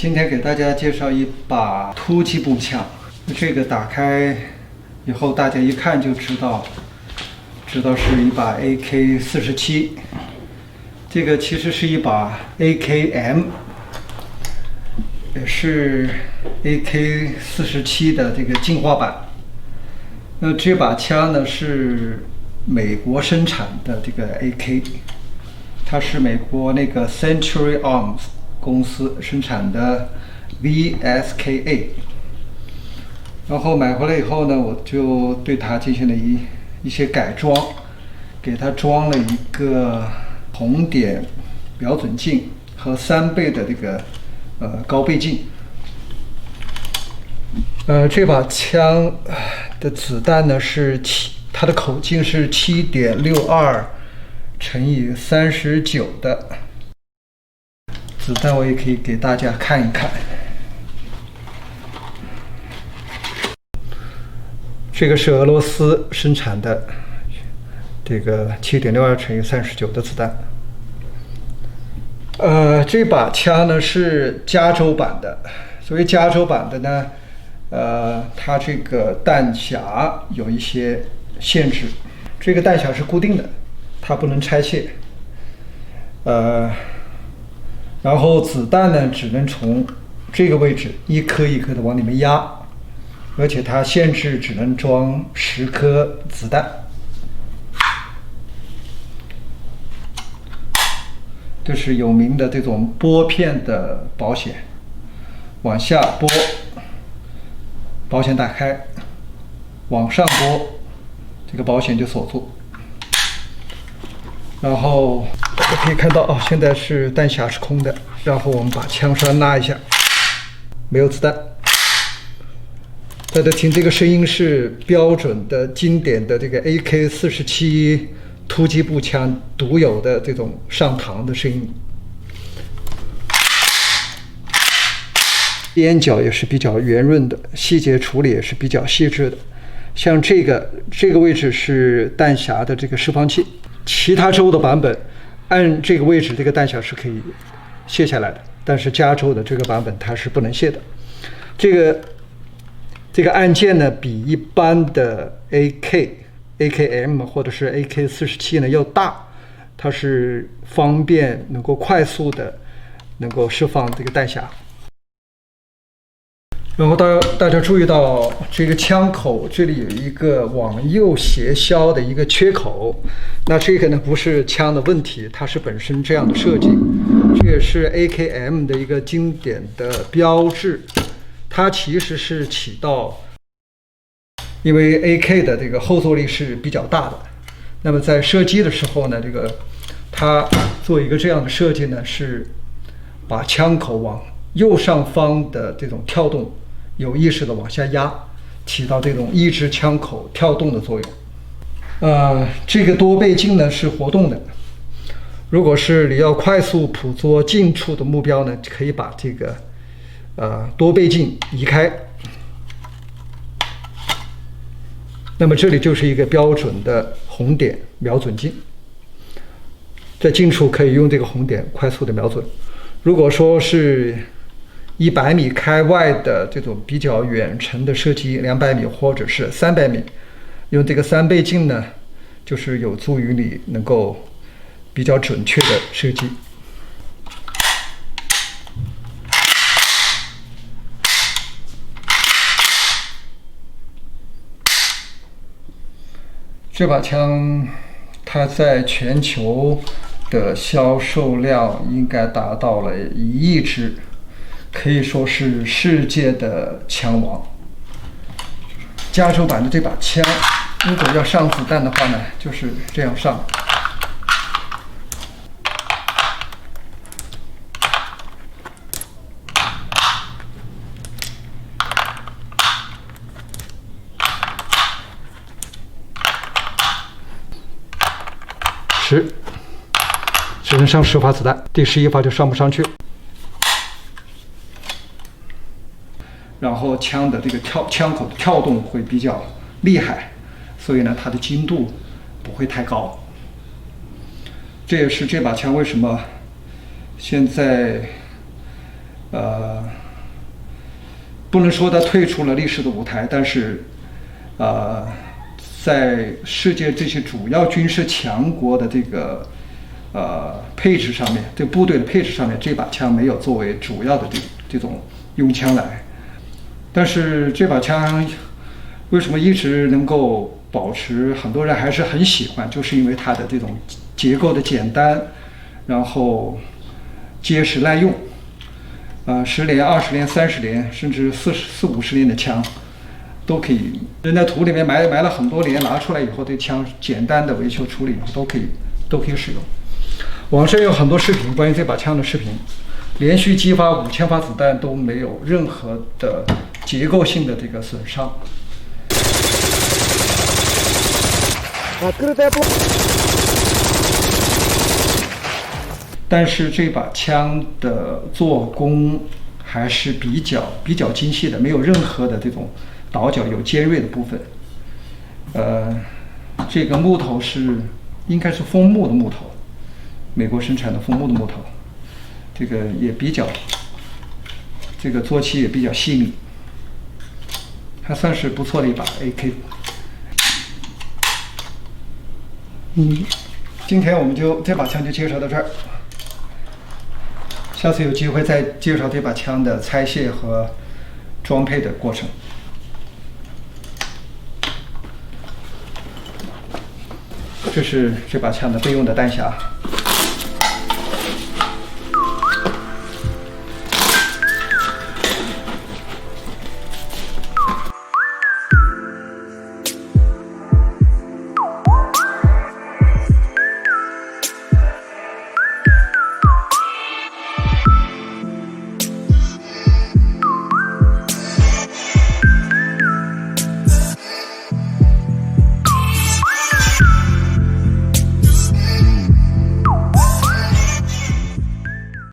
今天给大家介绍一把突击步枪，这个打开以后，大家一看就知道是一把 AK-47。这个其实是一把 AKM， 也是 AK-47的这个进化版。那这把枪呢是美国生产的这个 AK， 它是美国那个 Century Arms 公司生产的 VSKA。然后买回来以后呢，我就对它进行了一些改装，给它装了一个红点瞄准镜和3倍的这个高倍镜。这把枪的子弹呢它的口径是7.62乘以39的。子弹我也可以给大家看一看。这个是俄罗斯生产的这个7.62乘以39的子弹。这把枪呢是加州版的。所谓加州版的呢，它这个弹匣有一些限制，这个弹匣是固定的，它不能拆卸。然后子弹呢只能从这个位置一颗一颗的往里面压，而且它限制只能装10颗子弹。这是有名的这种拨片的保险，往下拨，保险打开，往上拨，这个保险就锁住。然后大家可以看到现在是弹匣是空的。然后我们把枪栓拉一下，没有子弹。大家听这个声音是标准的经典的这个 AK-47突击步枪独有的这种上膛的声音。边角也是比较圆润的，细节处理也是比较细致的。像这个位置是弹匣的这个释放器，其他州的版本按这个位置这个弹匣是可以卸下来的，但是加州的这个版本它是不能卸的。这个按键呢比一般的 AKM 或者是 AK-47呢要大，它是方便能够快速的能够释放这个弹匣。然后大家注意到这个枪口这里有一个往右斜削的一个缺口，那这个呢不是枪的问题，它是本身这样的设计。这也是 AKM 的一个经典的标志，它其实是起到，因为 AK 的这个后坐力是比较大的，那么在射击的时候呢，它做一个这样的设计呢，是把枪口往右上方的这种跳动有意识的往下压，起到这种抑制枪口跳动的作用。这个多倍镜呢是活动的，如果是你要快速捕捉近处的目标呢，可以把这个多倍镜移开。那么这里就是一个标准的红点瞄准镜，在近处可以用这个红点快速的瞄准。如果说是100米开外的这种比较远程的射击，200米或者是300米，用这个3倍镜呢，就是有助于你能够比较准确的射击。这把枪它在全球的销售量应该达到了1亿支，可以说是世界的枪王。加州版的这把枪，如果要上子弹的话呢，就是这样上。只能上10发子弹，第11发就上不上去。然后枪的这个枪口的跳动会比较厉害，所以呢，它的精度不会太高。这也是这把枪为什么现在不能说它退出了历史的舞台，但是在世界这些主要军事强国的这个配置上面，这部队的配置上面，这把枪没有作为主要的这种用枪来。但是这把枪为什么一直能够保持很多人还是很喜欢，就是因为它的这种结构的简单，然后结实耐用。10年、20年、30年，甚至40-50年的枪，都可以。人在土里面埋了很多年，拿出来以后，对枪简单的维修处理都可以使用。网上有很多视频，关于这把枪的视频，连续击发5000发子弹都没有任何的结构性的这个损伤。但是这把枪的做工还是比较精细的，没有任何的这种倒角有尖锐的部分。这个木头应该是枫木的木头，美国生产的枫木的木头，这个也这个做器也比较细腻，还算是不错的一把 AK。今天我们这把枪就介绍到这儿。下次有机会再介绍这把枪的拆卸和装配的过程。这是这把枪的备用的弹匣。